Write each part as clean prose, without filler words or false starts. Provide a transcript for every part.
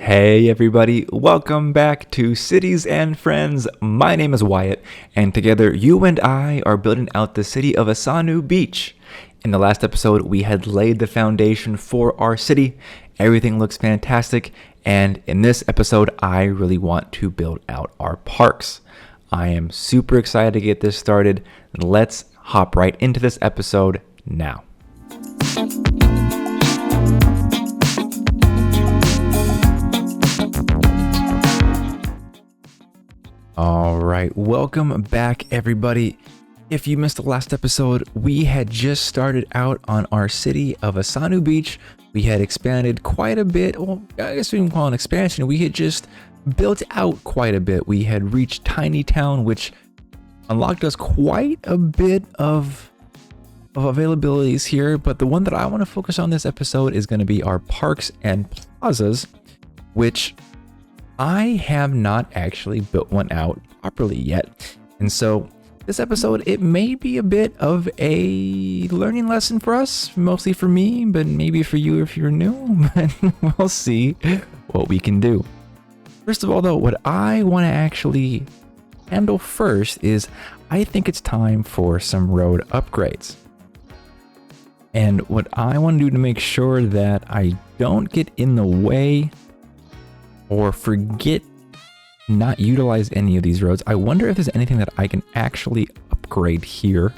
Hey everybody, welcome back to Cities and Friends. My name is Wyatt, and together you and I are building out the city of Asanu Beach. In the last episode, we had laid the foundation for our city. Everything looks fantastic, and in this episode, I really want to build out our parks. I am super excited to get this started. Let's hop right into this episode now. All right, welcome back everybody. If you missed the last episode, we had just started out on our city of Asanu Beach. We had expanded quite a bit. Well, I guess we can call it an expansion. We had just built out quite a bit. We had reached Tiny Town, which unlocked us quite a bit of availabilities here. But the one that I want to focus on this episode is going to be our parks and plazas, which I have not actually built one out properly yet. And so this episode, it may be a bit of a learning lesson for us, mostly for me, but maybe for you if you're new, but we'll see what we can do. First of all, though, what I want to actually handle first is I think it's time for some road upgrades. And what I want to do to make sure that I don't get in the way or forget not utilize any of these roads, I wonder if there's anything that I can actually upgrade here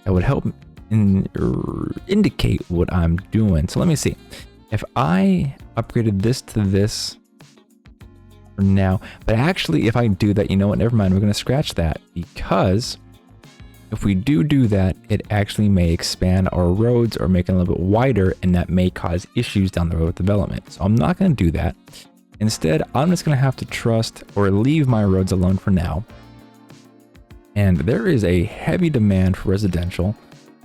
that would help indicate what I'm doing. So let me see. If I upgraded this to this for now, but actually if I do that, you know what, never mind, we're going to scratch that, because if we do that, it actually may expand our roads or make it a little bit wider, and that may cause issues down the road with development. So I'm not going to do that. Instead, I'm just going to have to trust or leave my roads alone for now. And there is a heavy demand for residential.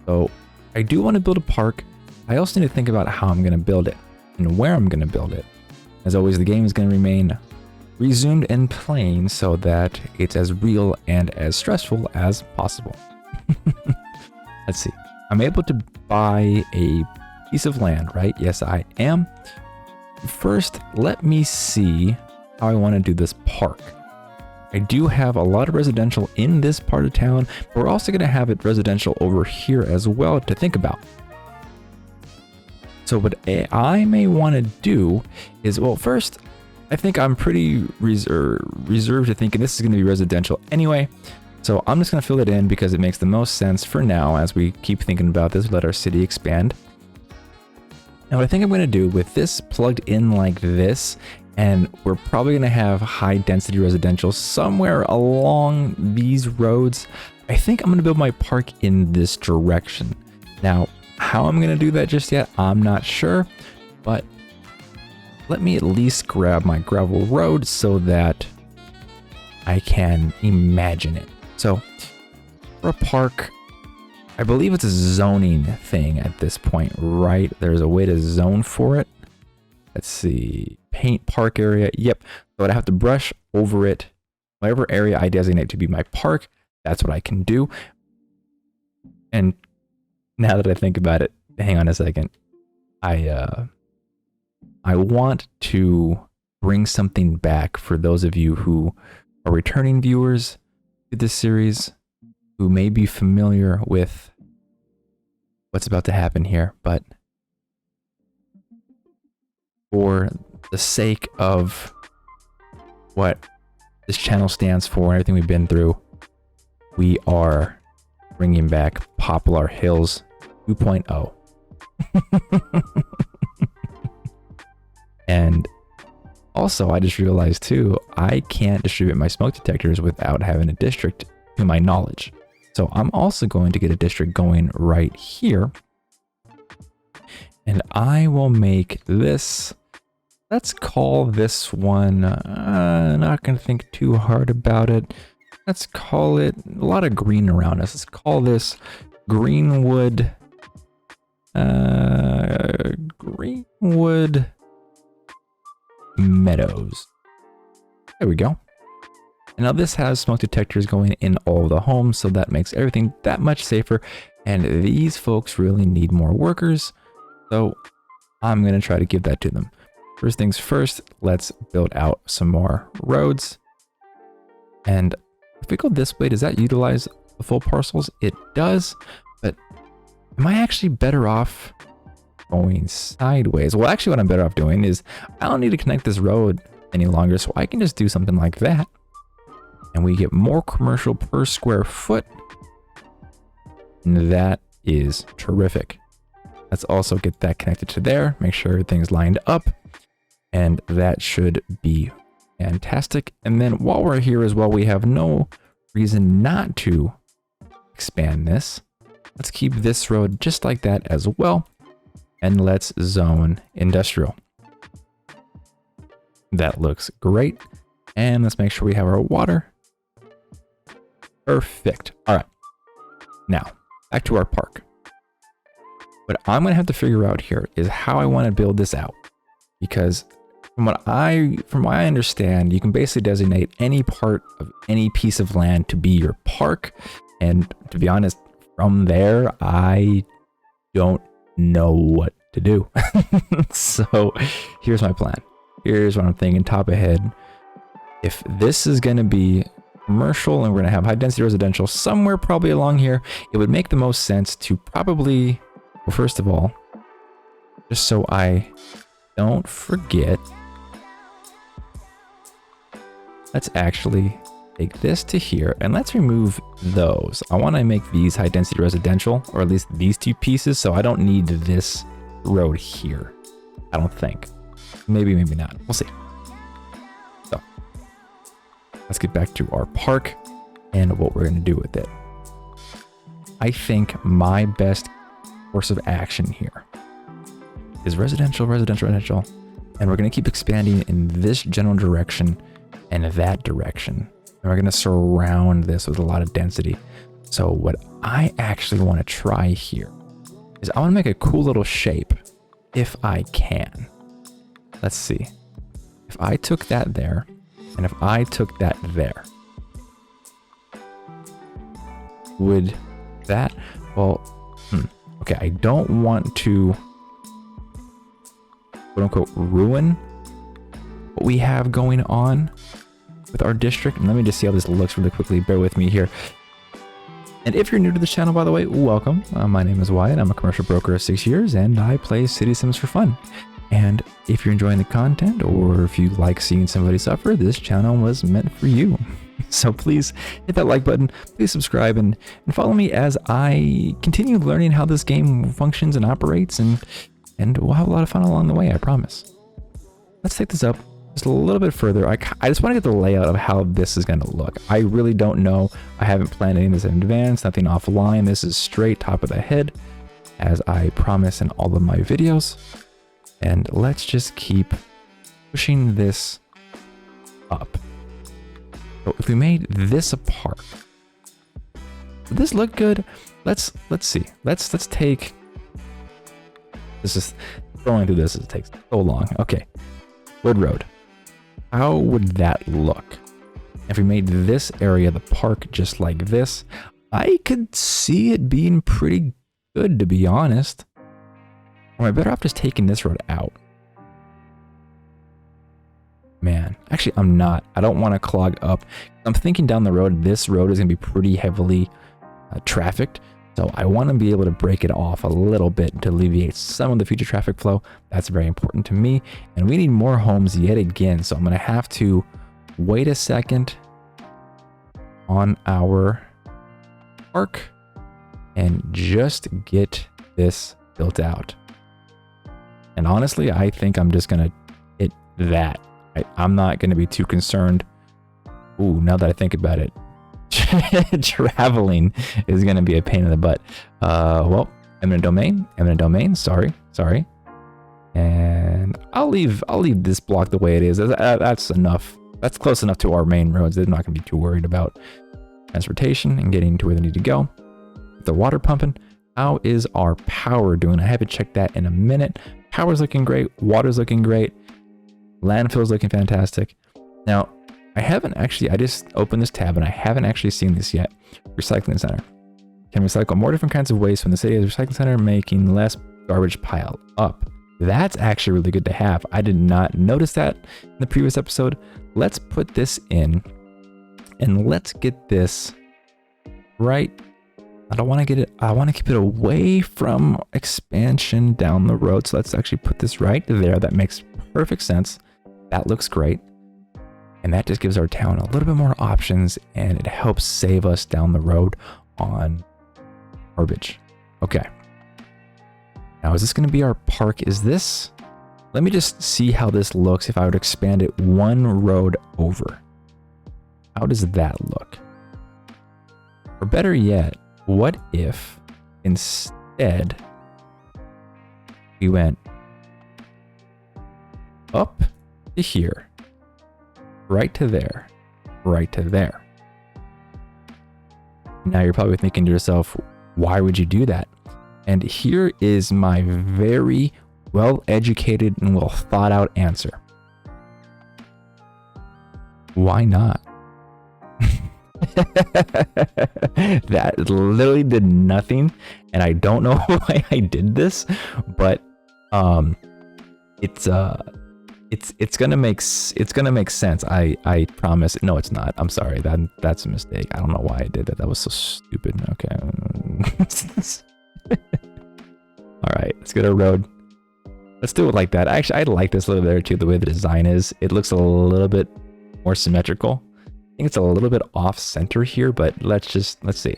So I do want to build a park. I also need to think about how I'm going to build it and where I'm going to build it. As always, the game is going to remain resumed and playing so that it's as real and as stressful as possible. Let's see. I'm able to buy a piece of land, right? Yes, I am. First, let me see how I want to do this park. I do have a lot of residential in this part of town, but we're also going to have it residential over here as well to think about. So what I may want to do is, well, first, I think I'm pretty reserved to thinking this is going to be residential anyway. So I'm just going to fill it in because it makes the most sense for now as we keep thinking about this, let our city expand. Now what I think I'm going to do with this plugged in like this, and we're probably going to have high density residential somewhere along these roads, I think I'm going to build my park in this direction. Now, how I'm going to do that just yet, I'm not sure, but let me at least grab my gravel road so that I can imagine it. So for a park, I believe it's a zoning thing at this point, right? There's a way to zone for it. Let's see. Paint park area. Yep. So I'd have to brush over it. Whatever area I designate to be my park, that's what I can do. And now that I think about it, hang on a second. I want to bring something back for those of you who are returning viewers to this series, who may be familiar with what's about to happen here, but for the sake of what this channel stands for and everything we've been through, we are bringing back Poplar Hills 2.0. And also, I just realized too, I can't distribute my smoke detectors without having a district to my knowledge. So I'm also going to get a district going right here. And I will make this, let's call this one, not going to think too hard about it. Let's call it, a lot of green around us. Let's call this Greenwood, Greenwood Meadows. There we go. And now this has smoke detectors going in all the homes, so that makes everything that much safer. And these folks really need more workers, so I'm going to try to give that to them. first things first, let's build out some more roads. And if we go this way, does that utilize the full parcels? It does, but am I actually better off going sideways? Well, actually what I'm better off doing is I don't need to connect this road any longer, so I can just do something like that. And we get more commercial per square foot. And that is terrific. Let's also get that connected to there, make sure everything's lined up, and that should be fantastic. And then while we're here as well, we have no reason not to expand this. Let's keep this road just like that as well. And let's zone industrial. That looks great. And let's make sure we have our water. Perfect. All right. Now, back to our park. What I'm going to have to figure out here is how I want to build this out. Because from what I understand, you can basically designate any part of any piece of land to be your park. And to be honest, from there, I don't know what to do. So here's my plan. Here's what I'm thinking top ahead. If this is going to be commercial and we're going to have high density residential somewhere probably along here, it would make the most sense to probably, well, first of all, just so I don't forget, let's actually take this to here and let's remove those. I want to make these high density residential, or at least these two pieces, so I don't need this road here. I don't think. Maybe, maybe not. We'll see. So let's get back to our park and what we're going to do with it. I think my best course of action here is residential, residential, residential, and we're going to keep expanding in this general direction and that direction. And we're going to surround this with a lot of density. So what I actually want to try here is I want to make a cool little shape if I can. Let's see. If I took that there, and if I took that there, would that, well, okay, I don't want to, quote unquote, ruin what we have going on with our district. And let me just see how this looks really quickly. Bear with me here. And if you're new to the channel, by the way, welcome. My name is Wyatt. I'm a commercial broker of 6 years, and I play City Sims for fun. And if you're enjoying the content, or if you like seeing somebody suffer, this channel was meant for you. So please hit that like button, please subscribe, and follow me as I continue learning how this game functions and operates, and we'll have a lot of fun along the way, I promise. Let's take this up just a little bit further. I just want to get the layout of how this is going to look. I really don't know. I haven't planned any of this in advance, nothing offline. This is straight top of the head, as I promise in all of my videos. And let's just keep pushing this up. So if we made this a park, would this look good? Let's see. Let's take, this is going through this, it takes so long. Okay, Wood Road. How would that look if we made this area the park just like this? I could see it being pretty good, to be honest. Or am I better off just taking this road out? Man, actually, I'm not. I don't want to clog up. I'm thinking down the road, this road is going to be pretty heavily trafficked. So I want to be able to break it off a little bit to alleviate some of the future traffic flow. That's very important to me. And we need more homes yet again. So I'm going to have to wait a second on our park and just get this built out. And honestly, I think I'm just going to hit that. I'm not going to be too concerned. Ooh, now that I think about it, traveling is going to be a pain in the butt. Well, eminent domain, sorry. And I'll leave this block the way it is. That's enough. That's close enough to our main roads. They're not going to be too worried about transportation and getting to where they need to go. The water pumping. How is our power doing? I haven't checked that in a minute. Power's looking great. Water's looking great. Landfill's looking fantastic. Now, I just opened this tab and I haven't actually seen this yet. Recycling center. Can recycle more different kinds of waste from the city as a recycling center, making less garbage pile up. That's actually really good to have. I did not notice that in the previous episode. Let's put this in and let's get this right. I don't want to get it. I want to keep it away from expansion down the road. So let's actually put this right there. That makes perfect sense. That looks great. And that just gives our town a little bit more options and it helps save us down the road on garbage. Okay. Now, is this going to be our park? Is this? Let me just see how this looks if I would expand it one road over. How does that look? Or better yet, what if instead we went up to here, right to there, right to there? Now you're probably thinking to yourself, why would you do that? And here is my very well-educated and well-thought-out answer. Why not? That literally did nothing, and I don't know why I did this, but it's gonna make sense. I promise. No, it's not. I'm sorry. That's a mistake. I don't know why I did that. That was so stupid. Okay. All right, let's get a road. Let's do it like that. Actually, I like this a little bit too, the way the design is. It looks a little bit more symmetrical. I think it's a little bit off center here, but let's see.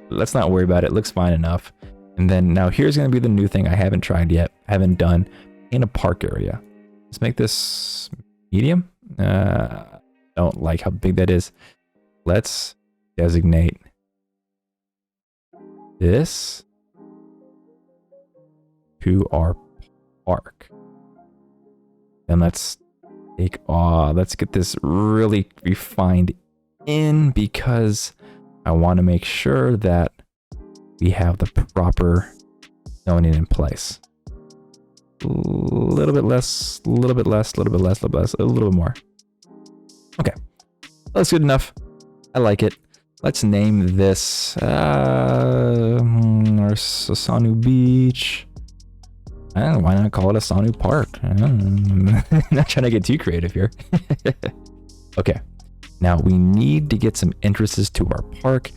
Let's not worry about it. It looks fine enough. And then now here's going to be the new thing I haven't tried yet, haven't done in a park area. Let's make this medium. Don't like how big that is. Let's designate this to our park. Then let's get this really refined in because I want to make sure that we have the proper zoning in place. A little bit less, a little bit less, a little bit less, a little bit less, a little bit more. Okay, that's good enough. I like it. Let's name this Asanu Beach. I don't know, why not call it Asanu Park? I'm not trying to get too creative here. Okay, now we need to get some entrances to our park.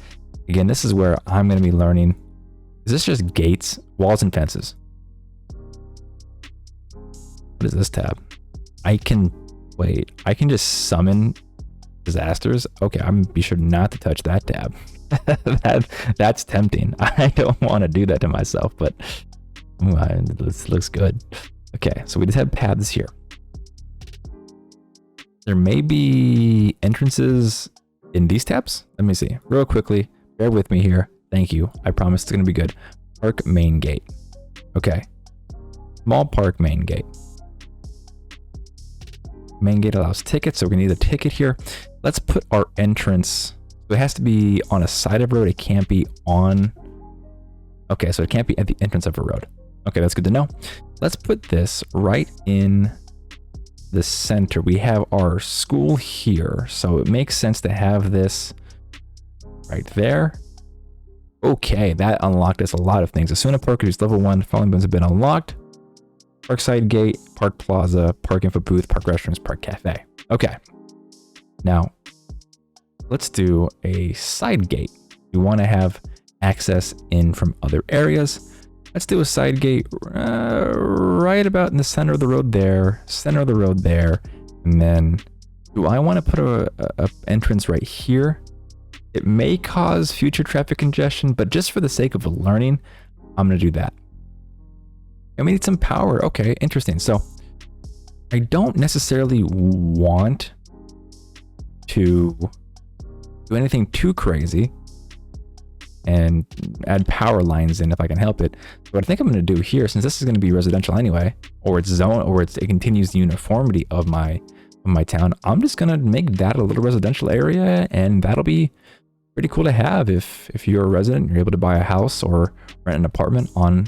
Again, this is where I'm going to be learning. Is this just gates, walls, and fences? What is this tab? I can just summon disasters. Okay, I'm gonna be sure not to touch that tab. That's tempting. I don't want to do that to myself, but this looks good. Okay, so we just have paths here. There may be entrances in these tabs. Let me see real quickly. Bear with me here. Thank you. I promise it's gonna be good. Park main gate. Okay. Small park main gate. Main gate allows tickets, so we're gonna need a ticket here. Let's put our entrance. So it has to be on a side of a road. It can't be on. Okay, so it can't be at the entrance of a road. Okay, that's good to know. Let's put this right in the center. We have our school here, so it makes sense to have this right there. Okay, that unlocked us a lot of things. Asuna Park is level 1. Following buildings have been unlocked. Parkside Gate, Park Plaza, Park Info Booth, Park Restrooms, Park Cafe. Okay. Now, let's do a side gate. We want to have access in from other areas. Let's do a side gate right about in the center of the road there, and then do I want to put a entrance right here? It may cause future traffic congestion, but just for the sake of learning, I'm going to do that. And we need some power. Okay, interesting. So I don't necessarily want to do anything too crazy and add power lines in if I can help it. So what I think I'm going to do here, since this is going to be residential anyway, or it's zone, or it continues the uniformity of my town, I'm just going to make that a little residential area, and that'll be pretty cool to have if you're a resident, you're able to buy a house or rent an apartment on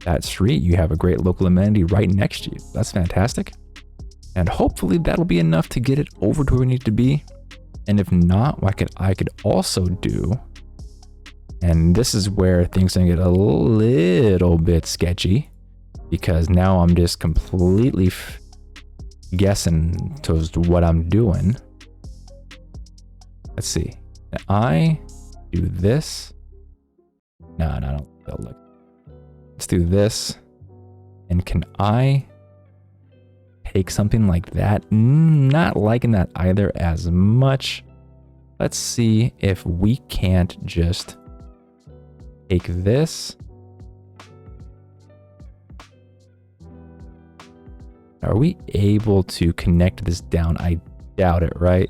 that street. You have a great local amenity right next to you. That's fantastic. And hopefully that'll be enough to get it over to where we need to be. And if not, what I could also do, and this is where things can get a little bit sketchy, because now I'm just completely guessing to what I'm doing. Let's see. Can I do this? No, I don't look. Let's do this. And can I take something like that? Not liking that either as much. Let's see if we can't just take this. Are we able to connect this down? I doubt it, right?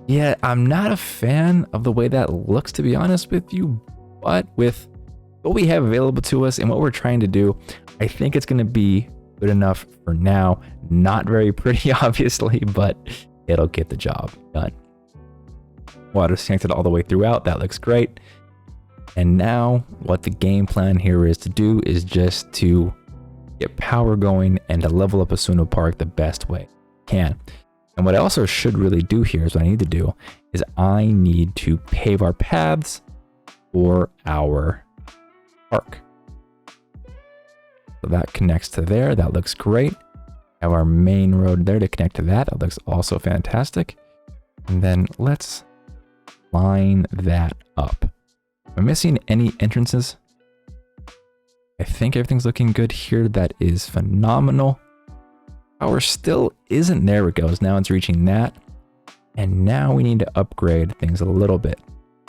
Yeah, I'm not a fan of the way that looks, to be honest with you, but with what we have available to us and what we're trying to do, I think it's going to be good enough for now. Not very pretty, obviously, but it'll get the job done. Water's connected all the way throughout. That looks great. And now what the game plan here is to do is just to get power going and to level up Asanu Park the best way I can. And what I also should really do here is what I need to do is I need to pave our paths for our park. So that connects to there. That looks great. Have our main road there to connect to that. That looks also fantastic. And then let's line that up. Am I missing any entrances? I think everything's looking good here. That is phenomenal. Power still isn't. There it goes. Now it's reaching that. And now we need to upgrade things a little bit.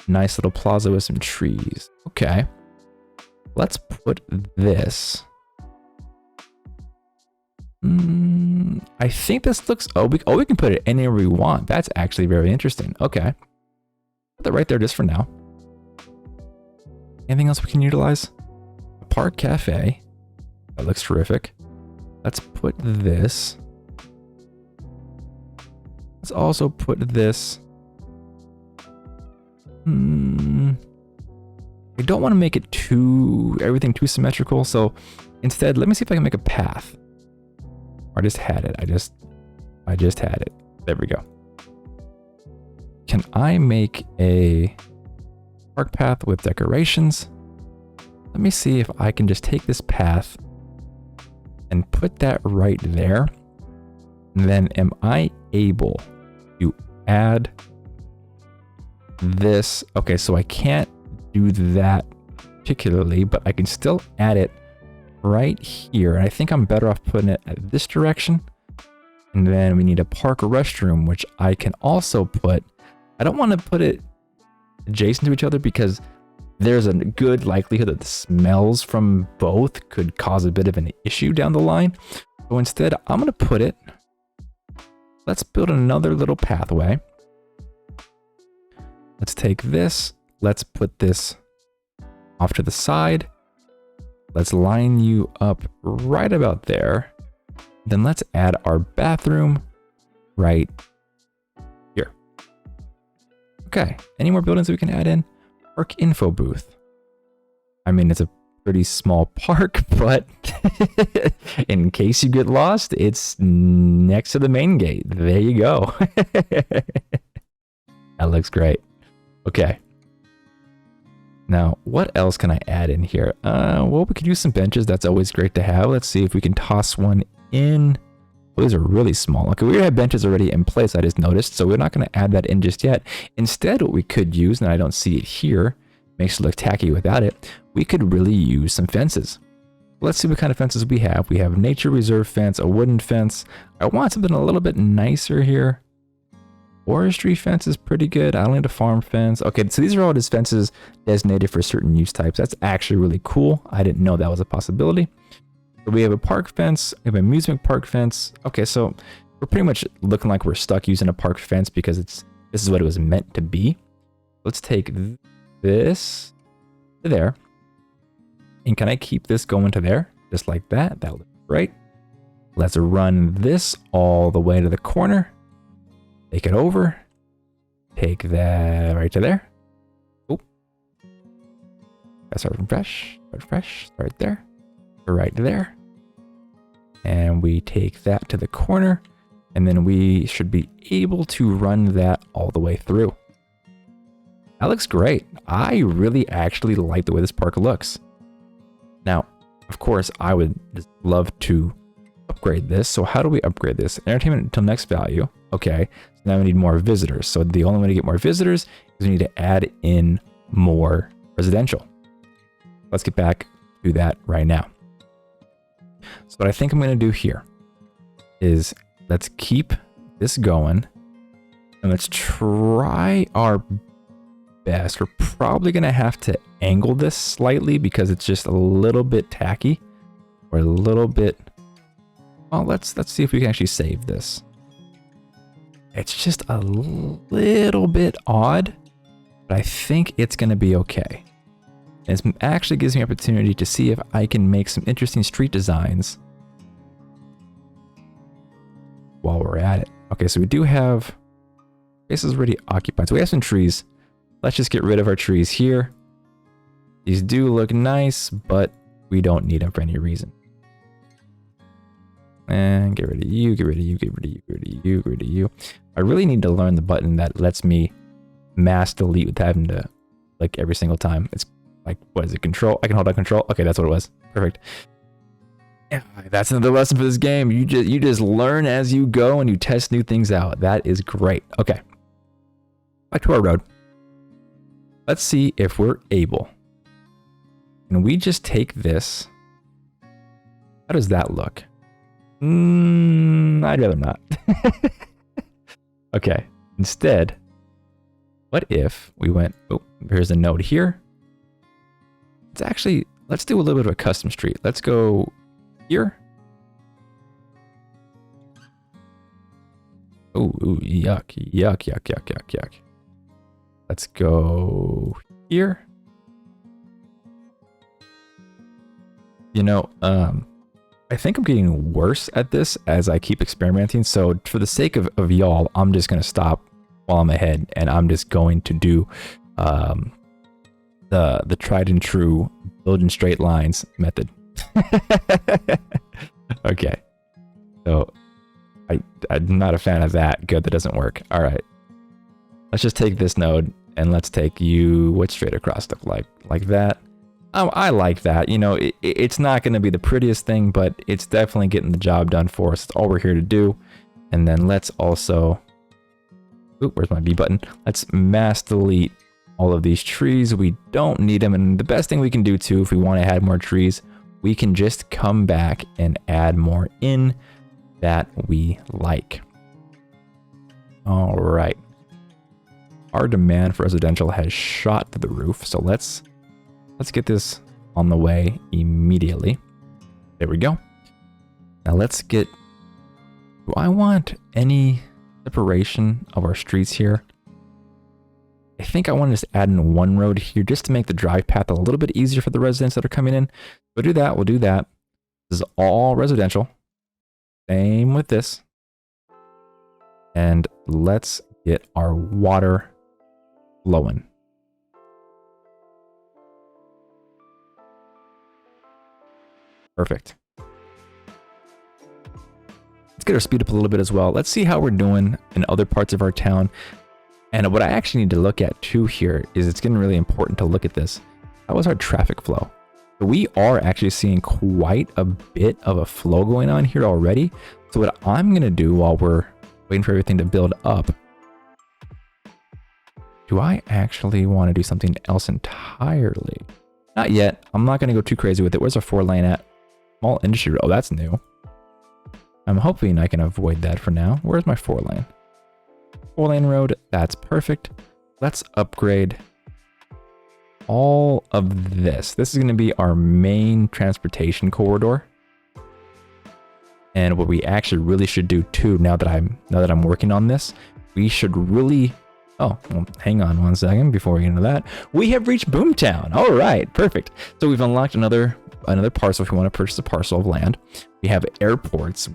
Nice little plaza with some trees. Okay. Let's put this. I think this looks... Oh, we can put it anywhere we want. That's actually very interesting. Okay. Put that right there just for now. Anything else we can utilize? A park cafe. That looks terrific. Let's put this. Let's also put this. I don't want to make it everything too symmetrical. So instead, let me see if I can make a path. I just had it. I just had it. There we go. Can I make a park path with decorations? Let me see if I can just take this path and put that right there. And then am I able to add this? Okay, so I can't do that particularly, but I can still add it right here. And I think I'm better off putting it at this direction. And then we need a park restroom, which I can also put. I don't want to put it adjacent to each other because there's a good likelihood that the smells from both could cause a bit of an issue down the line. So instead, I'm going to put it. Let's build another little pathway. Let's take this. Let's put this off to the side. Let's line you up right about there. Then let's add our bathroom right here. Okay, any more buildings that we can add in? Park info booth. I mean, it's a pretty small park, but in case you get lost, it's next to the main gate. There you go. That looks great. Okay. Now, what else can I add in here? Well, we could use some benches. That's always great to have. Let's see if we can toss one in. Well, these are really small. Okay, we have benches already in place, I just noticed, so we're not going to add that in just yet. Instead, what we could use, and I don't see it here, makes it look tacky without it, we could really use some fences. Let's see what kind of fences we have. We have nature reserve fence, a wooden fence. I want something a little bit nicer here. Forestry fence is pretty good. I don't need a farm fence. Okay, so these are all just fences designated for certain use types. That's actually really cool. I didn't know that was a possibility. So we have a park fence, we have an amusement park fence. Okay, so we're pretty much looking like we're stuck using a park fence because this is what it was meant to be. Let's take this to there. And can I keep this going to there? Just like that. That looks great. Let's run this all the way to the corner. Take it over. Take that right to there. Oh. Let's start from fresh. Start fresh. Start there. Right there. And we take that to the corner. And then we should be able to run that all the way through. That looks great. I really actually like the way this park looks. Now, of course, I would just love to upgrade this. So how do we upgrade this? Entertainment until next value. Okay, so now we need more visitors. So the only way to get more visitors is we need to add in more residential. Let's get back to that right now. So what I think I'm going to do here is let's keep this going and let's try our best. We're probably going to have to angle this slightly because it's just a little bit tacky or a little bit. Well, let's see if we can actually save this. It's just a little bit odd, but I think it's going to be okay. And it actually gives me opportunity to see if I can make some interesting street designs while we're at it. Okay, so we do have spaces already occupied. So we have some trees. Let's just get rid of our trees here. These do look nice, but we don't need them for any reason. And get rid of you, get rid of you, get rid of you, get rid of you, get rid of you. I really need to learn the button that lets me mass delete with having to click every single time. It's like, what is it? Control? I can hold down control. Okay, that's what it was. Perfect. Yeah, that's another lesson for this game. You just learn as you go and you test new things out. That is great. Okay. Back to our road. Let's see if we're able. Can we just take this? How does that look? I'd rather not. Okay. Instead, what if we went, oh, here's a node here. Let's do a little bit of a custom street. Let's go here. Oh, yuck, yuck, yuck, yuck, yuck, yuck. Let's go here. You know, I think I'm getting worse at this as I keep experimenting. So for the sake of y'all, I'm just going to stop while I'm ahead and I'm just going to do the tried and true build in straight lines method. Okay. So I'm not a fan of that. Good, that doesn't work. All right. Let's just take this node and let's take you, what's straight across look like that. I like that. You know, it's not going to be the prettiest thing, but it's definitely getting the job done for us. It's all we're here to do. And then let's also, ooh, where's my B button? Let's mass delete all of these trees. We don't need them. And the best thing we can do too, if we want to add more trees, we can just come back and add more in that we like. All right. Our demand for residential has shot to the roof. So let's get this on the way immediately. There we go. Now let's get, do I want any separation of our streets here? I think I want to just add in one road here just to make the drive path a little bit easier for the residents that are coming in. We'll do that. We'll do that. This is all residential. Same with this. And let's get our water flowing. Perfect. Let's get our speed up a little bit as well. Let's see how we're doing in other parts of our town. And what I actually need to look at too here is it's getting really important to look at this. How is our traffic flow? We are actually seeing quite a bit of a flow going on here already. So what I'm going to do while we're waiting for everything to build up, do I actually want to do something else entirely? Not yet. I'm not going to go too crazy with it. Where's our 4-lane at? Small industry road. Oh, that's new. I'm hoping I can avoid that for now. Where's my 4-lane? 4-lane road. That's perfect. Let's upgrade all of this. This is going to be our main transportation corridor. And what we actually really should do too, now that I'm working on this, we should really, oh, well, hang on one second before we get into that. We have reached Boomtown. All right, perfect. So we've unlocked another parcel if we want to purchase a parcel of land. We have airports.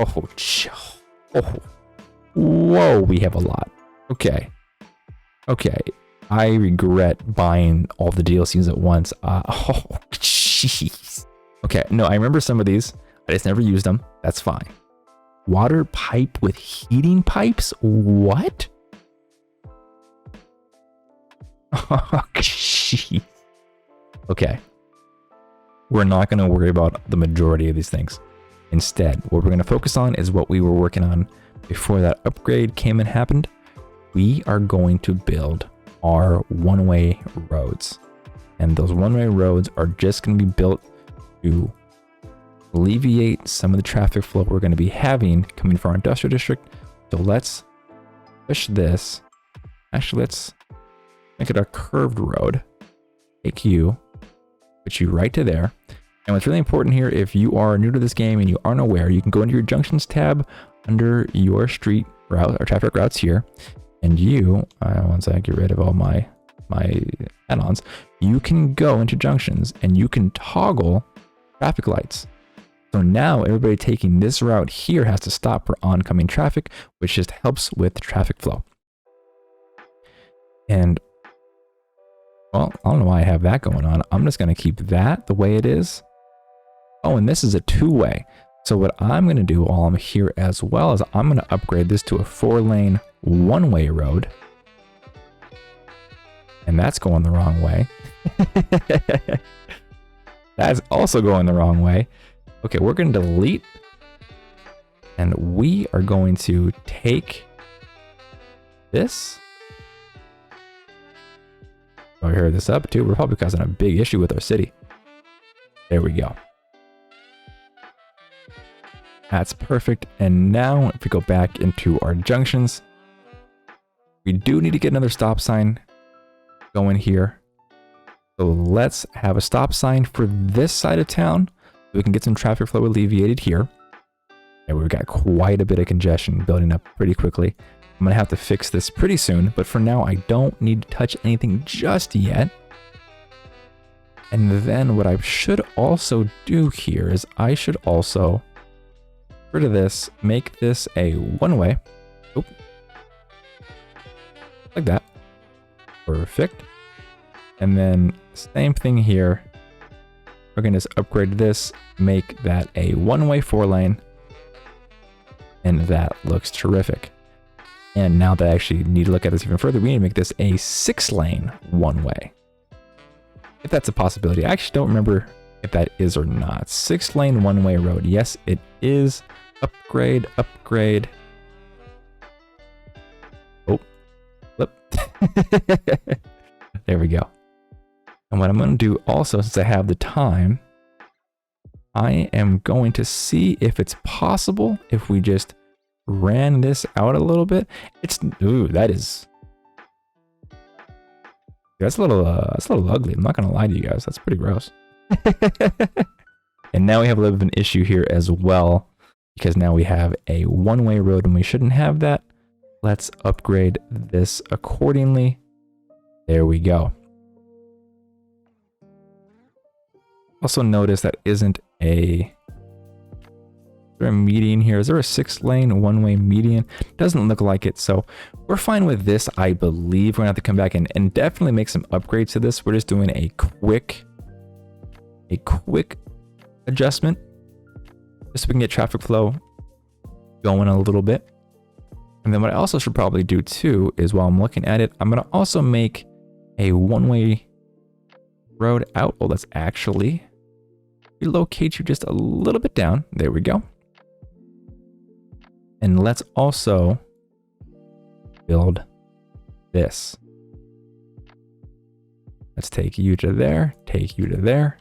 Oh, whoa, we have a lot. Okay. I regret buying all the DLCs at once. Oh, jeez. Okay, no, I remember some of these. I just never used them. That's fine. Water pipe with heating pipes? What? Oh, jeez. Okay. we're not going to worry about the majority of these things. Instead, what we're going to focus on is what we were working on before that upgrade came and happened. We are going to build our one-way roads. And those one-way roads are just going to be built to alleviate some of the traffic flow we're going to be having coming from our industrial district. So let's push this. Actually, let's make it a curved road. Take you, put you right to there. And what's really important here, if you are new to this game and you aren't aware, you can go into your junctions tab under your street route or traffic routes here. And you, once I get rid of all my add-ons, you can go into junctions and you can toggle traffic lights. So now everybody taking this route here has to stop for oncoming traffic, which just helps with the traffic flow. And well, I don't know why I have that going on. I'm just going to keep that the way it is. Oh, and this is a two-way. So what I'm going to do while I'm here as well is I'm going to upgrade this to a 4-lane one-way road. And that's going the wrong way. That's also going the wrong way. Okay, we're going to delete. And we are going to take this. Oh, hear this up too. We're probably causing a big issue with our city. There we go. That's perfect. And now if we go back into our junctions, we do need to get another stop sign going here. So let's have a stop sign for this side of town so we can get some traffic flow alleviated here. And we've got quite a bit of congestion building up pretty quickly. I'm gonna have to fix this pretty soon, but for now I don't need to touch anything just yet. And then what I should also do here is I should also get rid of this, make this a one-way. Oop. Like that. Perfect. And then same thing here. We're gonna just upgrade this, make that a one-way 4-lane. And that looks terrific. And now that I actually need to look at this even further, we need to make this a 6-lane one-way. If that's a possibility. I actually don't remember if that is or not. 6-lane one-way road. Yes, it is. Upgrade, upgrade. Oh, flip. There we go. And what I'm going to do also, since I have the time, I am going to see if it's possible if we just ran this out a little bit. Ooh, that's a little ugly. I'm not gonna lie to you guys. That's pretty gross. And now we have a little bit of an issue here as well, because now we have a one-way road and we shouldn't have that. Let's upgrade this accordingly. There we go. Also notice that isn't a... Is there a median here? Is there a 6-lane one-way median? Doesn't look like it, so we're fine with this. I believe we're gonna have to come back and definitely make some upgrades to this. We're just doing a quick adjustment just so we can get traffic flow going a little bit. And then what I also should probably do too is, while I'm looking at it, I'm gonna also make a one-way road out. Well, let's actually relocate you just a little bit down. There we go. And let's also build this. Let's take you to there, take you to there.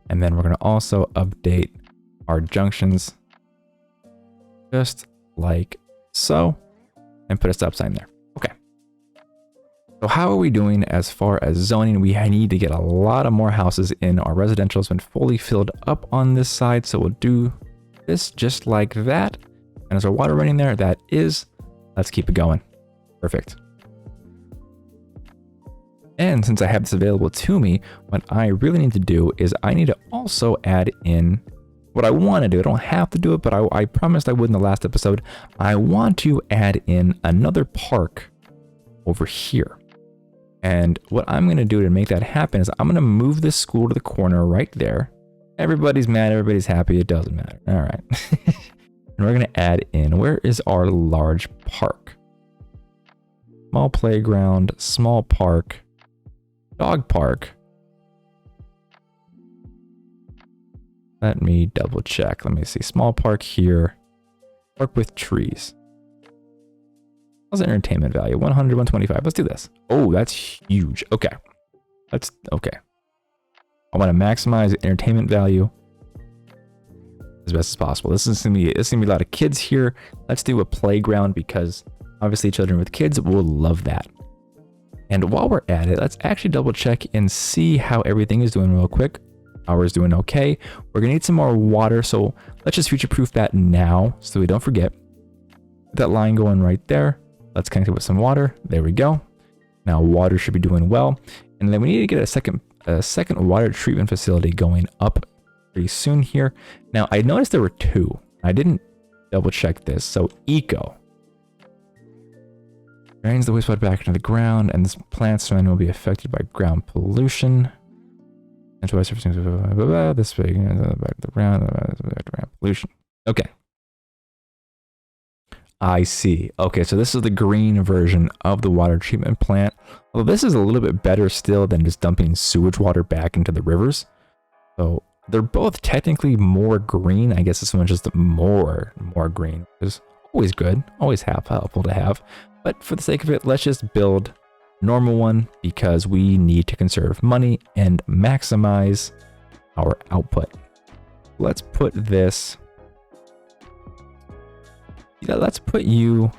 And then we're going to also update our junctions just like so, and put a stop sign there. Okay. So how are we doing as far as zoning? We need to get a lot of more houses in. Our residential has been fully filled up on this side. So we'll do this just like that. And is our water running there? That is. Let's keep it going. Perfect. And since I have this available to me, what I really need to do is I need to also add in what I want to do. I don't have to do it, but I promised I would in the last episode. I want to add in another park over here. And what I'm going to do to make that happen is I'm going to move this school to the corner right there. Everybody's mad. Everybody's happy. It doesn't matter. All right. And we're going to add in, where is our large park? Small playground, small park, dog park. Let me double check. Let me see. Small park here. Park with trees. How's the entertainment value? 100, 125. Let's do this. Oh, that's huge. Okay. Okay. I want to maximize entertainment value as best as possible. This is gonna be a lot of kids here. Let's do a playground because obviously children with kids will love that. And while we're at it, let's actually double check and see how everything is doing real quick. Power's doing okay. We're gonna need some more water, so let's just future-proof that now so we don't forget. That line going right there. Let's connect it with some water. There we go. Now water should be doing well. And then we need to get a second water treatment facility going up pretty soon here. Now I noticed there were two. I didn't double check this. So eco drains the wastewater back into the ground, and this plant surrounding will be affected by ground pollution. This way, back to the ground pollution. Okay. I see. Okay, so this is the green version of the water treatment plant. Well, this is a little bit better still than just dumping sewage water back into the rivers. So they're both technically more green. I guess this one's just more green, which is always good, always helpful to have. But for the sake of it, let's just build a normal one because we need to conserve money and maximize our output. Let's put this. Yeah, let's put you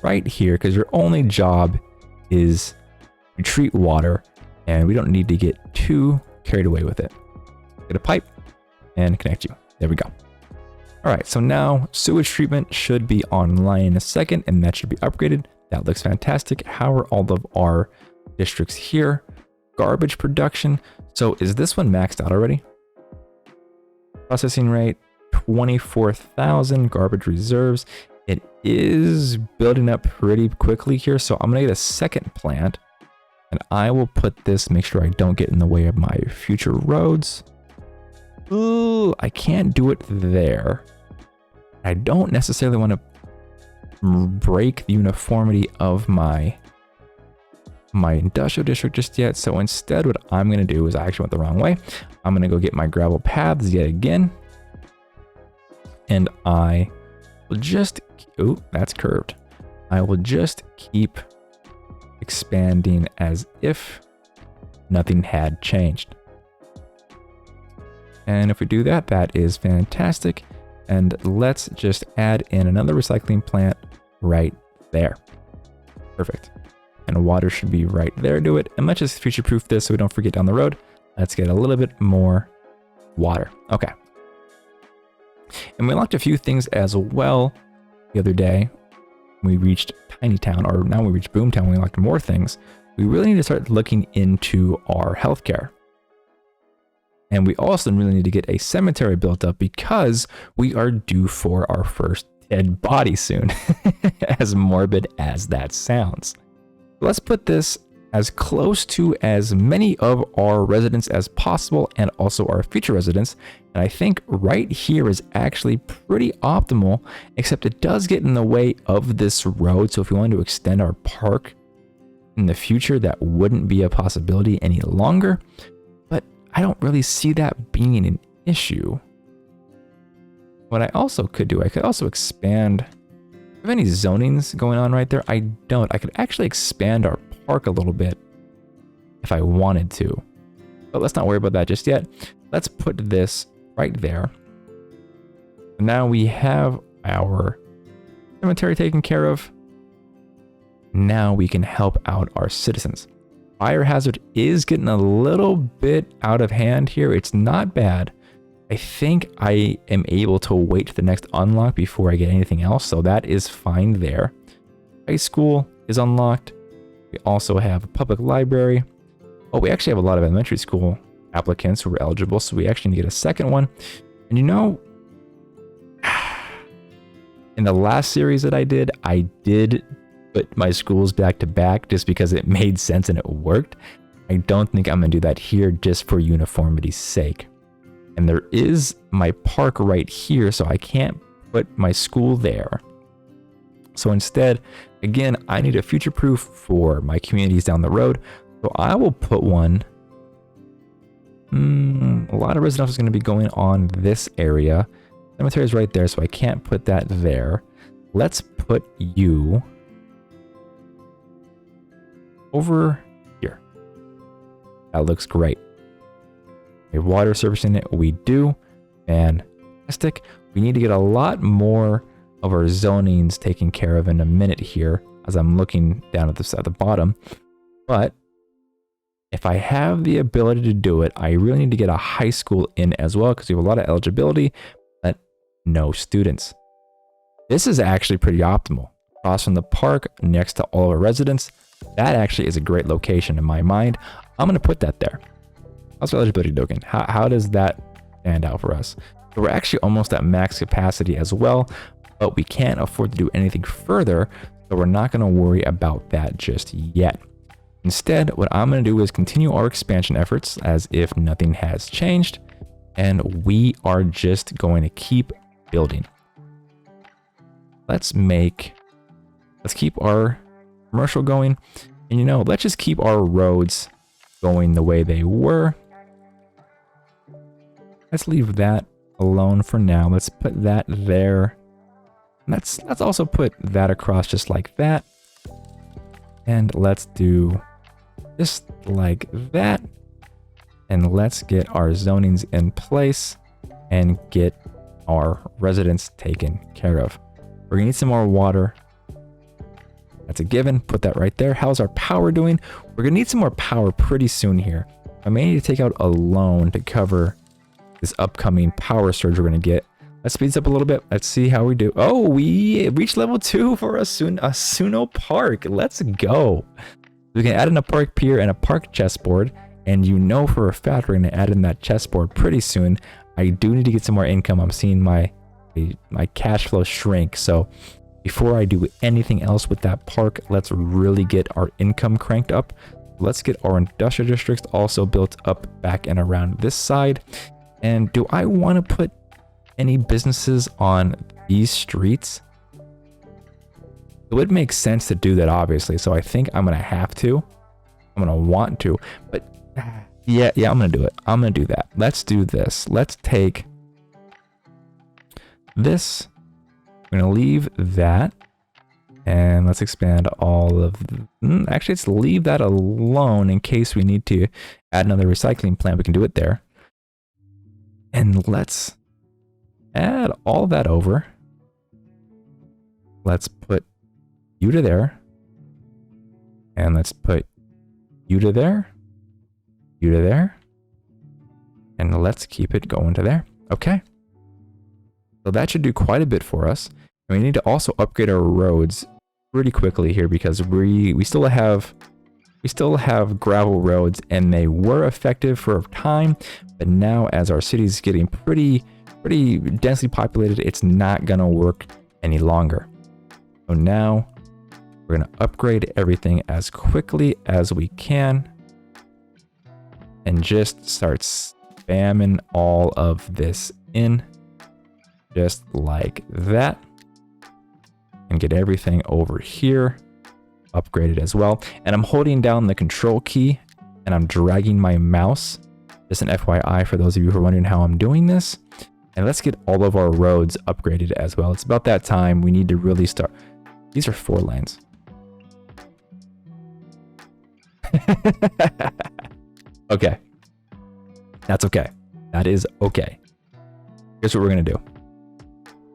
right here because your only job is to treat water and we don't need to get too carried away with it. Get a pipe and connect you. There we go. All right, so now sewage treatment should be online in a second and that should be upgraded. That looks fantastic. How are all of our districts here? Garbage production. So is this one maxed out already? Processing rate. 24,000 garbage reserves. It is building up pretty quickly here, so I'm gonna get a second plant and I will put this, make sure I don't get in the way of my future roads. Ooh, I can't do it there. I don't necessarily want to break the uniformity of my industrial district just yet, so instead what I'm gonna do is I actually went the wrong way. I'm gonna go get my gravel paths yet again. And I will just, oh, that's curved. I will just keep expanding as if nothing had changed. And if we do that, that is fantastic. And let's just add in another recycling plant right there. Perfect. And water should be right there to it. And let's just future-proof this so we don't forget down the road. Let's get a little bit more water. Okay. And we unlocked a few things as well the other day. We reached Tiny Town, or now we reached Boomtown. We unlocked more things. We really need to start looking into our healthcare. And we also really need to get a cemetery built up because we are due for our first dead body soon, as morbid as that sounds. Let's put this as close to as many of our residents as possible and also our future residents. And I think right here is actually pretty optimal, except it does get in the way of this road. So if we wanted to extend our park in the future, that wouldn't be a possibility any longer. But I don't really see that being an issue. What I also could do, I could also expand. Do I have any zonings going on right there? I don't. I could actually expand our park a little bit if I wanted to, but let's not worry about that just yet. Let's put this right there. Now we have our cemetery taken care of. Now we can help out our citizens. Fire hazard is getting a little bit out of hand here. It's not bad. I think I am able to wait to the next unlock before I get anything else, so that is fine there. High school is unlocked. We also have a public library. Oh, we actually have a lot of elementary school applicants who are eligible, so we actually need to get a second one. And you know, in the last series that I did put my schools back to back just because it made sense and it worked. I don't think I'm gonna do that here just for uniformity's sake. And there is my park right here, so I can't put my school there. So instead, again, I need a future proof for my communities down the road. So I will put one. A lot of residential is going to be going on this area. Cemetery is right there, so I can't put that there. Let's put you over here. That looks great. A water service in it, we do. Fantastic. We need to get a lot more of our zonings taken care of in a minute here, as I'm looking down at the bottom. But if I have the ability to do it, I really need to get a high school in as well, because we have a lot of eligibility, but no students. This is actually pretty optimal. Across from the park, next to all of our residents. That actually is a great location in my mind. I'm going to put that there. How's our eligibility token? How does that stand out for us? So we're actually almost at max capacity as well, but we can't afford to do anything further, so we're not going to worry about that just yet. Instead, what I'm going to do is continue our expansion efforts as if nothing has changed, and we are just going to keep building. Let's keep our commercial going, and you know, let's just keep our roads going the way they were. Let's leave that alone for now. Let's put that there. Let's also put that across just like that. And let's do just like that. And let's get our zonings in place and get our residents taken care of. We're gonna need some more water. That's a given. Put that right there. How's our power doing? We're gonna need some more power pretty soon here. I may need to take out a loan to cover this upcoming power surge we're gonna get. Let's speed this up a little bit. Let's see how we do. Oh, we reached level 2 for Asanu Park. Let's go. We can add in a park pier and a park chessboard, and you know for a fact we're gonna add in that chessboard pretty soon. I do need to get some more income. I'm seeing my cash flow shrink. So before I do anything else with that park, let's really get our income cranked up. Let's get our industrial districts also built up back and around this side. And do I want to put any businesses on these streets? It would make sense to do that, obviously. So I think I'm going to have to. I'm going to want to. But yeah, I'm going to do it. I'm going to do that. Let's do this. Let's take this. We're going to leave that. And let's expand all of... Actually, let's leave that alone in case we need to add another recycling plant. We can do it there. And let's add all that over. Let's put you to there. And let's put you to there. You to there. And let's keep it going to there. Okay. So that should do quite a bit for us. And we need to also upgrade our roads pretty quickly here, because we still have gravel roads, and they were effective for a time, but now as our city is getting pretty densely populated, it's not gonna work any longer. So now we're gonna upgrade everything as quickly as we can and just start spamming all of this in just like that, and get everything over here upgraded as well. And I'm holding down the control key and I'm dragging my mouse. Just an FYI for those of you who are wondering how I'm doing this. And let's get all of our roads upgraded as well. It's about that time. We need to really start. These are 4 lanes. Okay. That's okay. That is okay. Here's what we're going to do.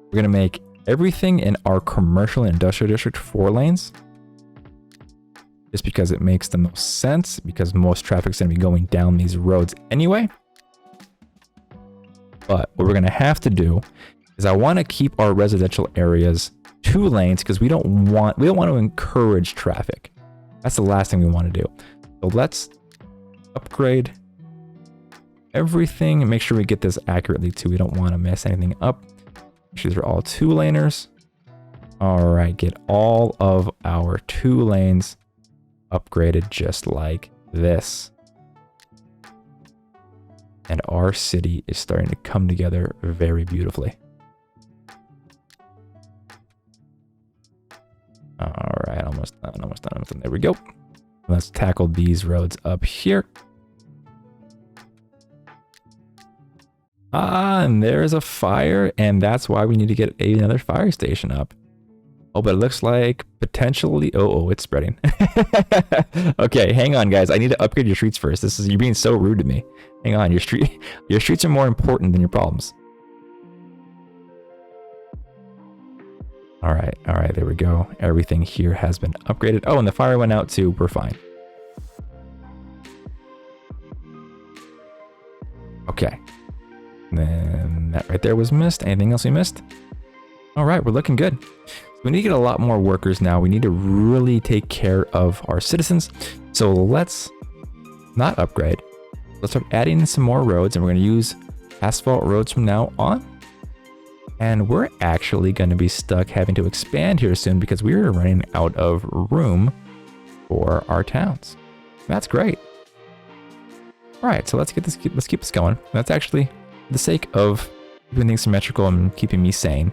We're going to make everything in our commercial and industrial district 4 lanes. Just because it makes the most sense, because most traffic's going to be going down these roads anyway. But what we're going to have to do is I want to keep our residential areas 2 lanes, because we don't want to encourage traffic. That's the last thing we want to do. So let's upgrade everything and make sure we get this accurately too. We don't want to mess anything up. These are all 2 laners. All right, get all of our 2 lanes upgraded just like this. And our city is starting to come together very beautifully. All right, almost done. There we go. Let's tackle these roads up here. Ah, and there's a fire, and that's why we need to get another fire station up. Oh, but it looks like potentially... Oh, it's spreading. Okay, hang on, guys. I need to upgrade your streets first. You're being so rude to me. Hang on, your streets are more important than your problems. All right, there we go. Everything here has been upgraded. Oh, and the fire went out too. We're fine. Okay. And then that right there was missed. Anything else we missed? All right, we're looking good. We need to get a lot more workers now. We need to really take care of our citizens. So let's not upgrade. Let's start adding some more roads, and we're going to use asphalt roads from now on. And we're actually going to be stuck having to expand here soon because we're running out of room for our towns. That's great. All right, so let's keep this going. That's actually for the sake of keeping things symmetrical and keeping me sane.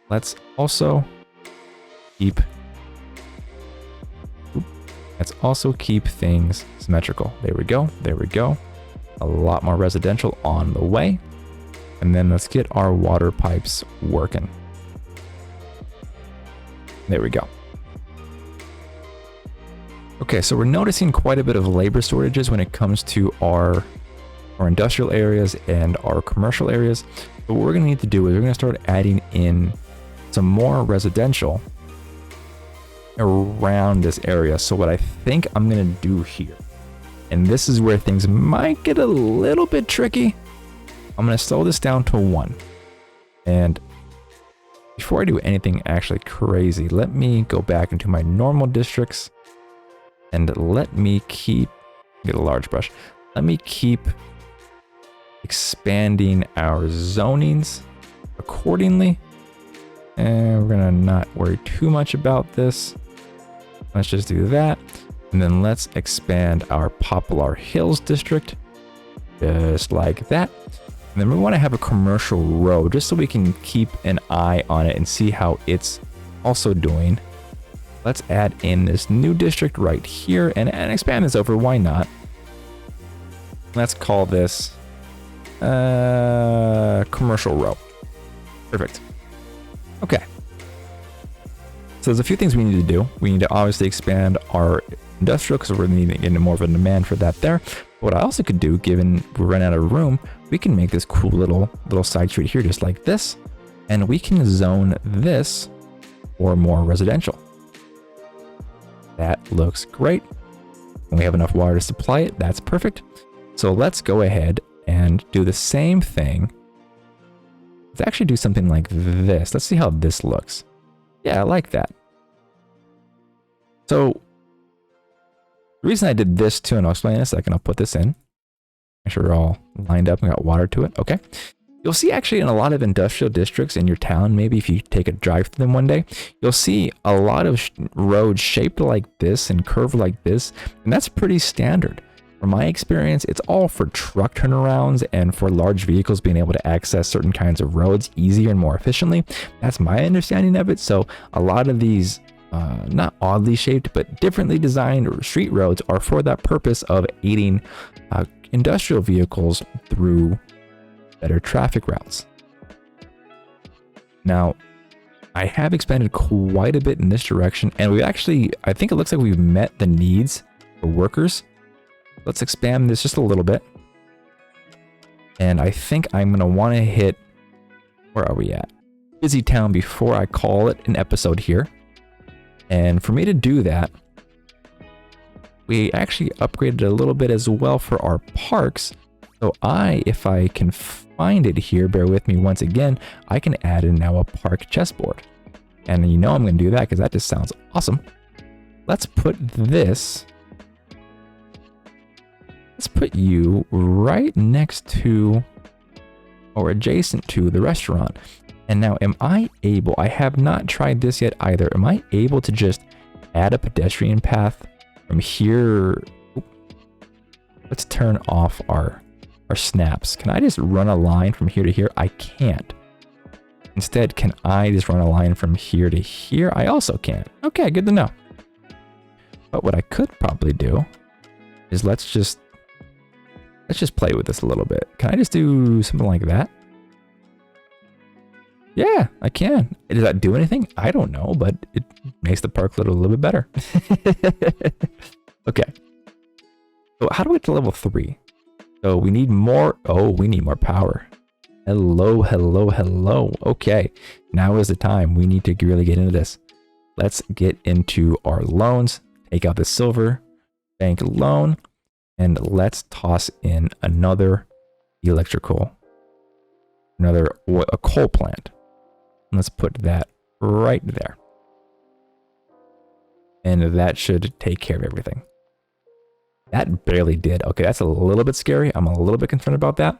Let's also keep things symmetrical. There we go. There we go. A lot more residential on the way. And then let's get our water pipes working. There we go. Okay, so we're noticing quite a bit of labor shortages when it comes to our industrial areas and our commercial areas. But what we're going to need to do is we're going to start adding in some more residential around this area. So what I think I'm going to do here, and this is where things might get a little bit tricky, I'm going to slow this down to 1. And before I do anything actually crazy, let me go back into my normal districts and let me get a large brush. Let me keep expanding our zonings accordingly. And we're going to not worry too much about this. Let's just do that. And then let's expand our Poplar Hills district just like that. And then we want to have a commercial road just so we can keep an eye on it and see how it's also doing. Let's add in this new district right here and expand this over. Why not? Let's call this commercial row. Perfect. Okay. So there's a few things we need to do. We need to obviously expand our industrial because we're needing to get more of a demand for that there. What I also could do, given we run out of room, we can make this cool little side street here just like this. And we can zone this for more residential. That looks great. When we have enough water to supply it, that's perfect. So let's go ahead and do the same thing. Let's actually do something like this. Let's see how this looks. Yeah, I like that. So the reason I did this too, and I'll explain in a second, I'll put this in. Make sure we're all lined up and got water to it. Okay. You'll see actually in a lot of industrial districts in your town, maybe if you take a drive through them one day, you'll see a lot of roads shaped like this and curved like this. And that's pretty standard. From my experience, it's all for truck turnarounds and for large vehicles being able to access certain kinds of roads easier and more efficiently. That's my understanding of it. So a lot of these, not oddly shaped, but differently designed street roads are for that purpose of aiding industrial vehicles through better traffic routes. Now, I have expanded quite a bit in this direction, and we actually, I think it looks like we've met the needs for workers. Let's expand this just a little bit. And I think I'm going to want to hit, where are we at? Busy Town before I call it an episode here. And for me to do that, we actually upgraded a little bit as well for our parks. So if I can find it here, bear with me once again, I can add in now a park chessboard. And you know I'm going to do that because that just sounds awesome. Let's put you right next to or adjacent to the restaurant. And now am I able, I have not tried this yet either, am I able to just add a pedestrian path from here? Let's turn off our snaps. Can I just run a line from here to here? I can't. Instead, can I just run a line from here to here? I also can't. Okay, good to know. But what I could probably do is let's just Let's just play with this a little bit. Can I just do something like that? Yeah, I can. Does that do anything? I don't know, but it makes the park look a little bit better. Okay. So how do we get to level 3? So we need more. Oh, we need more power. Hello, hello, hello. Okay, now is the time. We need to really get into this. Let's get into our loans. Take out the silver bank loan. And let's toss in another a coal plant. Let's put that right there. And that should take care of everything. That barely did. Okay, that's a little bit scary. I'm a little bit concerned about that.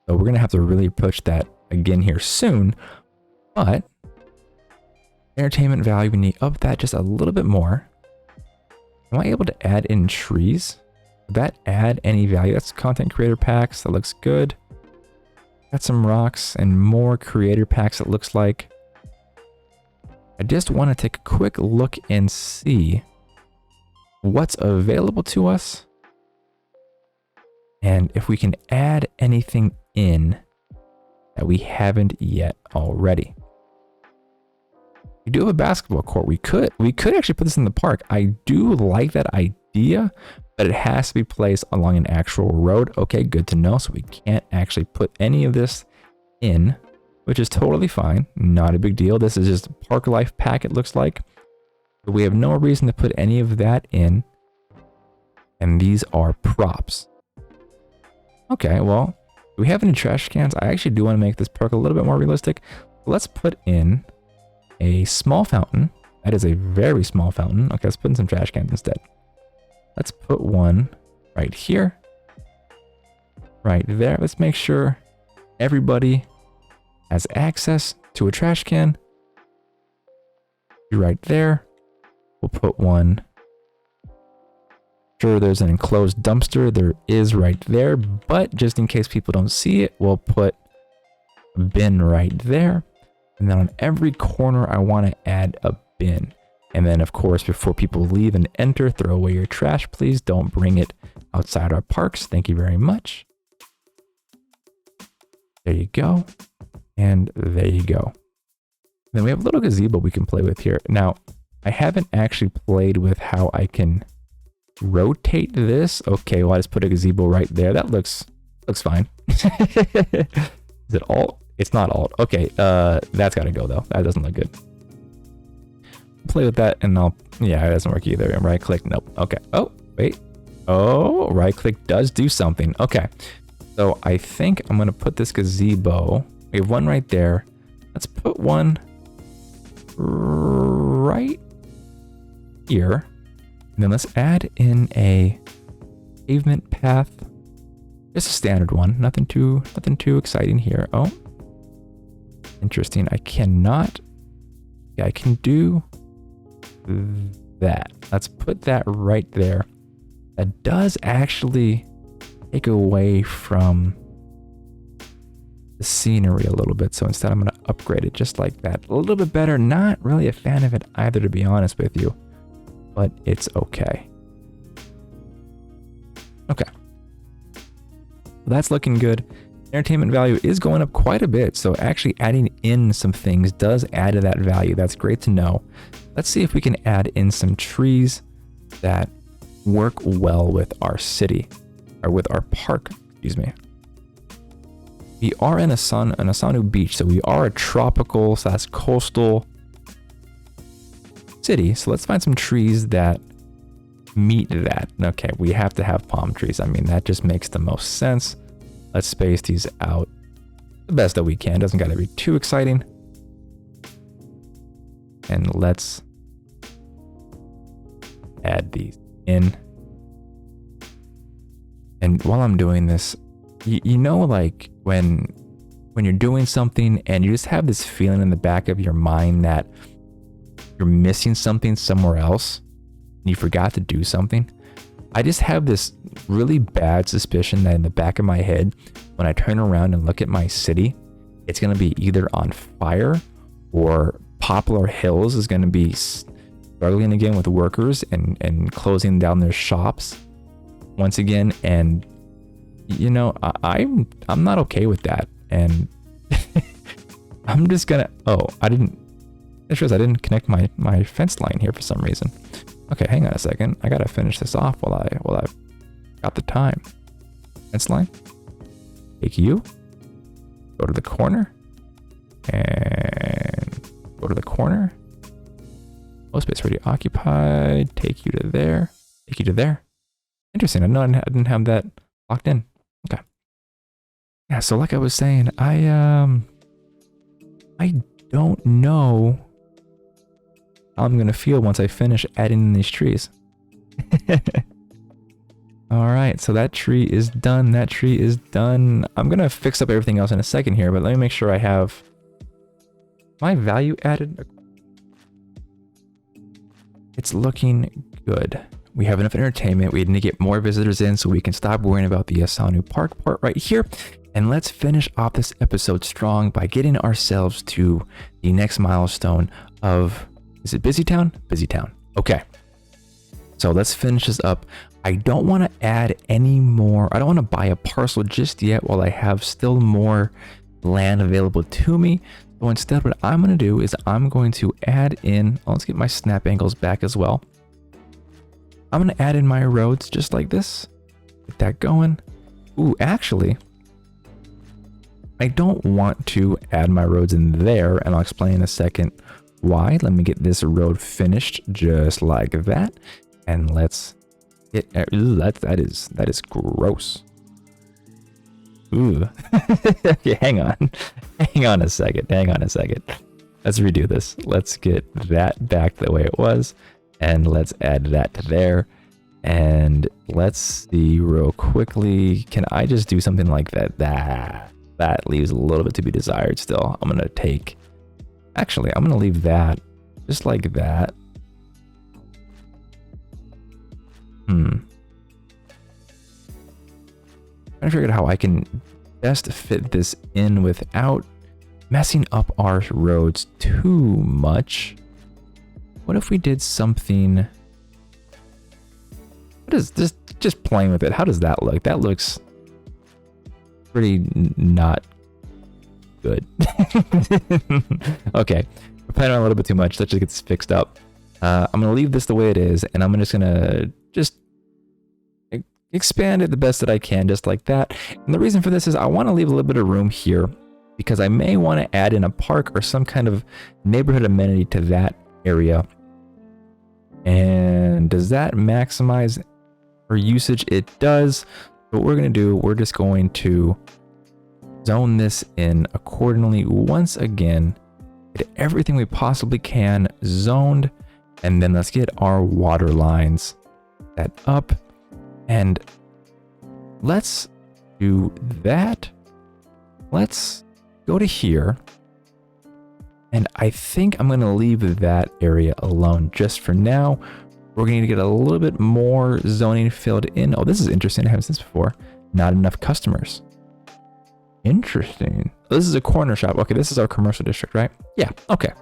So we're going to have to really approach that again here soon. But entertainment value, we need up that just a little bit more. Am I able to add in trees? Would that add any value? That's content creator packs. That looks good. Got some rocks and more creator packs, it looks like. I just want to take a quick look and see what's available to us. And if we can add anything in that we haven't yet already. We do have a basketball court. We could actually put this in the park. I do like that idea, but it has to be placed along an actual road. Okay, good to know. So we can't actually put any of this in, which is totally fine. Not a big deal. This is just a park life pack, it looks like. But we have no reason to put any of that in. And these are props. Okay, well, do we have any trash cans? I actually do want to make this park a little bit more realistic. Let's put in a small fountain. That is a very small fountain. Okay, let's put in some trash cans instead. Let's put one right here. Right there. Let's make sure everybody has access to a trash can. Right there. We'll put one. Sure, there's an enclosed dumpster. There is right there, but just in case people don't see it, we'll put a bin right there. And then on every corner, I want to add a bin. And then, of course, before people leave and enter, throw away your trash. Please don't bring it outside our parks. Thank you very much. There you go. And there you go. Then we have a little gazebo we can play with here. Now, I haven't actually played with how I can rotate this. Okay, well, I just put a gazebo right there. That looks fine. Is it alt? It's not alt. Okay, that's got to go, though. That doesn't look good. Play with that, and yeah, it doesn't work either. And right click, nope. Okay. Oh, wait. Oh, right click does do something. Okay. So I think I'm going to put this gazebo. We have one right there. Let's put one right here. And then let's add in a pavement path. Just a standard one. Nothing too exciting here. Oh, interesting. I cannot. Yeah, I can do that. Let's put that right there. That does actually take away from the scenery a little bit. So instead I'm going to upgrade it just like that. A little bit better. Not really a fan of it either, to be honest with you. But it's okay. Okay. Well, that's looking good. Entertainment value is going up quite a bit. So actually adding in some things does add to that value. That's great to know. Let's see if we can add in some trees that work well with our city, or with our park, excuse me. We are in Asanu Beach, so we are a tropical / coastal city. So let's find some trees that meet that. Okay, we have to have palm trees. I mean, that just makes the most sense. Let's space these out the best that we can. Doesn't got to be too exciting. And let's add these in. And while I'm doing this, you know, like when you're doing something and you just have this feeling in the back of your mind that you're missing something somewhere else and you forgot to do something. I just have this really bad suspicion that in the back of my head, when I turn around and look at my city, it's going to be either on fire, or Poplar Hills is going to be struggling again with workers and closing down their shops once again. And you know, I'm not okay with that. And I'm just gonna, oh, I didn't connect my fence line here for some reason. Okay, hang on a second. I gotta finish this off while I got the time. Fence line. Take you. Go to the corner. And go to the corner. Low space already occupied. Take you to there. Take you to there. Interesting. I know I didn't have that locked in. Okay. Yeah, so like I was saying, I don't know how I'm gonna feel once I finish adding in these trees. All right, so that tree is done. That tree is done. I'm gonna fix up everything else in a second here, but let me make sure I have my value added. It's looking good. We have enough entertainment. We need to get more visitors in so we can stop worrying about the Asanu Park part right here. And let's finish off this episode strong by getting ourselves to the next milestone of, is it Busy Town? Busy Town. Okay. So let's finish this up. I don't want to add any more. I don't want to buy a parcel just yet while I have still more land available to me. So instead, what I'm going to do is I'm going to add in, let's get my snap angles back as well. I'm going to add in my roads just like this. Get that going. Ooh, actually, I don't want to add my roads in there, and I'll explain in a second why. Let me get this road finished just like that. And let's get, that is gross. Ooh. Okay, hang on a second. Let's redo this. Let's get that back the way it was, and let's add that to there. And let's see real quickly. Can I just do something like that? That leaves a little bit to be desired still. I'm gonna take, actually, I'm gonna leave that just like that. Trying to figure out how I can best fit this in without messing up our roads too much. What if we did something? What is this? Just playing with it. How does that look? That looks pretty not good. Okay, we're playing around a little bit too much. Let's just get this fixed up. I'm gonna leave this the way it is, and I'm just gonna expand it the best that I can, just like that. And the reason for this is I want to leave a little bit of room here because I may want to add in a park or some kind of neighborhood amenity to that area. And does that maximize our usage? It does. What we're going to do, we're just going to zone this in accordingly once again, get everything we possibly can zoned, and then let's get our water lines set up. And let's do that. Let's go to here. And I think I'm going to leave that area alone just for now. We're going to get a little bit more zoning filled in. Oh, this is interesting. I haven't seen this before. Not enough customers. Interesting. This is a corner shop. Okay, this is our commercial district, right? Yeah, okay.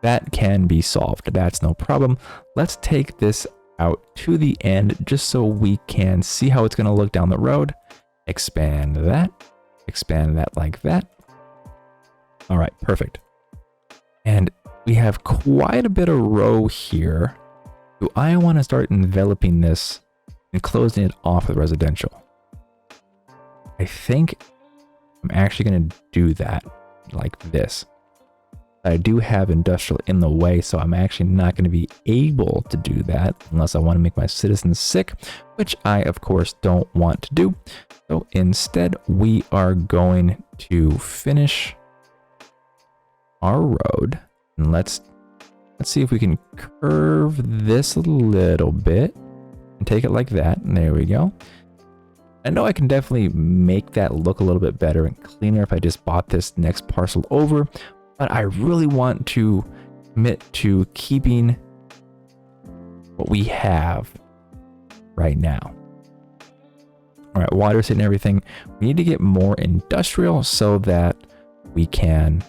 That can be solved. That's no problem. Let's take this out to the end just so we can see how it's going to look down the road. Expand that like that. All right, perfect. And we have quite a bit of row here. Do I want to start enveloping this and closing it off with residential? I think I'm actually going to do that like this. I do have industrial in the way, so I'm actually not going to be able to do that unless I want to make my citizens sick, which I, of course, don't want to do. So instead, we are going to finish our road. And let's see if we can curve this a little bit and take it like that. And there we go. I know I can definitely make that look a little bit better and cleaner if I just bought this next parcel over. But I really want to commit to keeping what we have right now. All right, water and everything. We need to get more industrial so that we can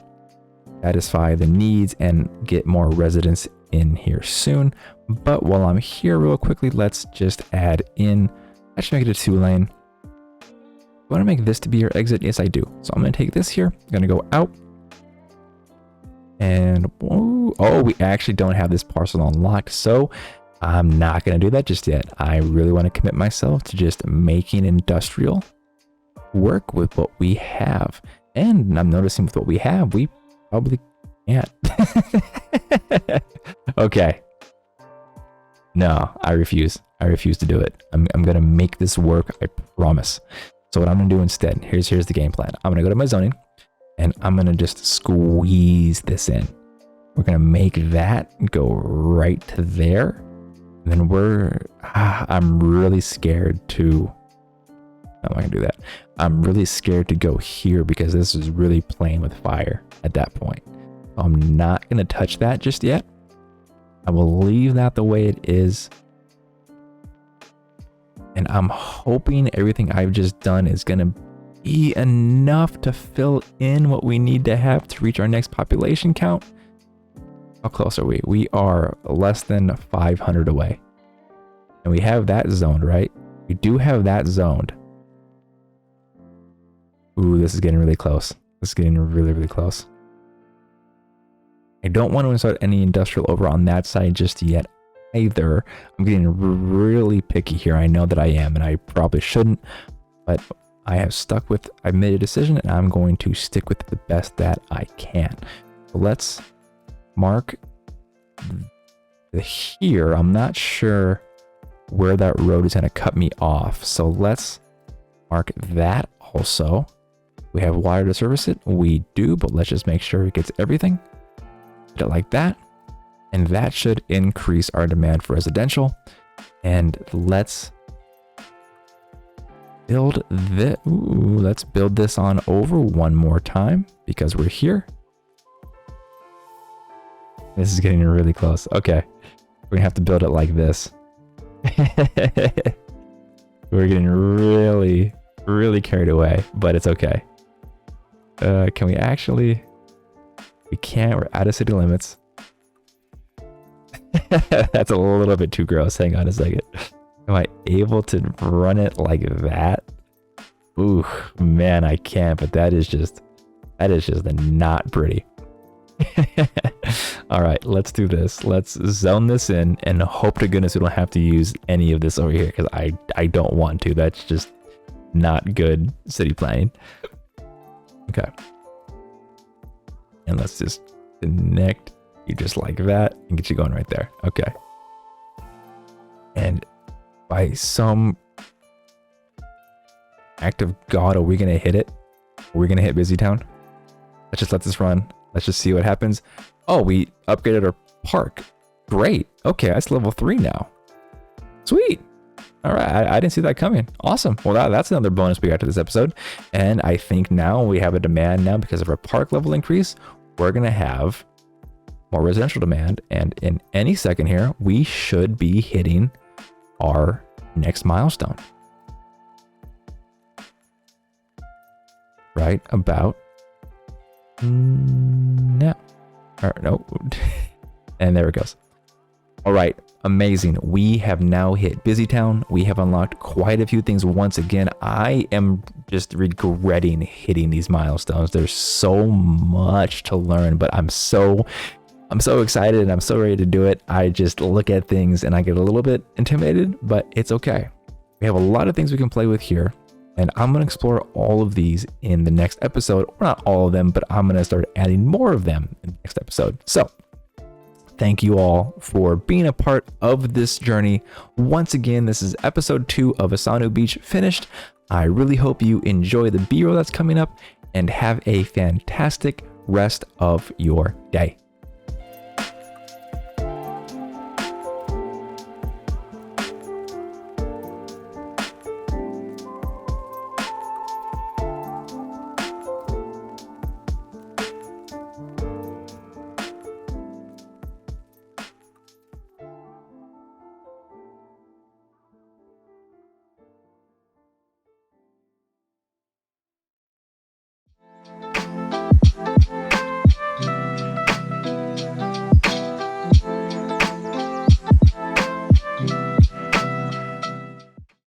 satisfy the needs and get more residents in here soon. But while I'm here real quickly, let's just add in, actually make it a 2-lane. I want to make this to be your exit. Yes, I do. So I'm going to take this here. I'm going to go out. And oh, we actually don't have this parcel unlocked. So I'm not going to do that just yet. I really want to commit myself to just making industrial work with what we have. And I'm noticing with what we have, we probably can't. Okay. No, I refuse. I refuse to do it. I'm going to make this work. I promise. So what I'm going to do instead, here's the game plan. I'm going to go to my zoning and I'm going to just squeeze this in. We're going to make that go right to there. And then I'm really scared to, I'm not going to do that. I'm really scared to go here because this is really playing with fire at that point. So I'm not going to touch that just yet. I will leave that the way it is. And I'm hoping everything I've just done is going to be enough to fill in what we need to have to reach our next population count. How close are we? We are less than 500 away. And we have that zoned, right? We do have that zoned. Ooh, this is getting really close. This is getting really, really close. I don't want to install any industrial over on that side just yet either. I'm getting really picky here. I know that I am, and I probably shouldn't, but I've made a decision and I'm going to stick with the best that I can. So let's mark here. I'm not sure where that road is going to cut me off. So let's mark that also. We have water to service it. We do, but let's just make sure it gets everything. Put it like that. And that should increase our demand for residential. And let's build this. Let's build this on over one more time because we're here. This is getting really close. Okay. We're gonna have to build it like this. We're getting really, really carried away, but it's okay. Can we actually? We can't. We're out of city limits. That's a little bit too gross. Hang on a second. Am I able to run it like that? Ooh, man, I can't, but that is just not pretty. All right, let's do this. Let's zone this in and hope to goodness we don't have to use any of this over here because I don't want to. That's just not good city planning. Okay. And let's just connect you just like that and get you going right there. Okay. And by some act of God, are we going to hit it? Are we going to hit Busy Town? Let's just let this run. Let's just see what happens. Oh, we upgraded our park. Great. Okay, that's level 3 now. Sweet. All right, I didn't see that coming. Awesome. Well, that's another bonus we got to this episode. And I think now we have a demand now because of our park level increase. We're going to have more residential demand. And in any second here, we should be hitting our next milestone. Right about now. Or no. And there it goes. All right. Amazing. We have now hit Busy Town. We have unlocked quite a few things once again. I am just regretting hitting these milestones. There's so much to learn, but I'm so excited and I'm so ready to do it. I just look at things and I get a little bit intimidated, but it's okay. We have a lot of things we can play with here. And I'm going to explore all of these in the next episode. Or not all of them, but I'm going to start adding more of them in the next episode. So thank you all for being a part of this journey. Once again, this is episode 2 of Asanu Beach finished. I really hope you enjoy the B-roll that's coming up and have a fantastic rest of your day.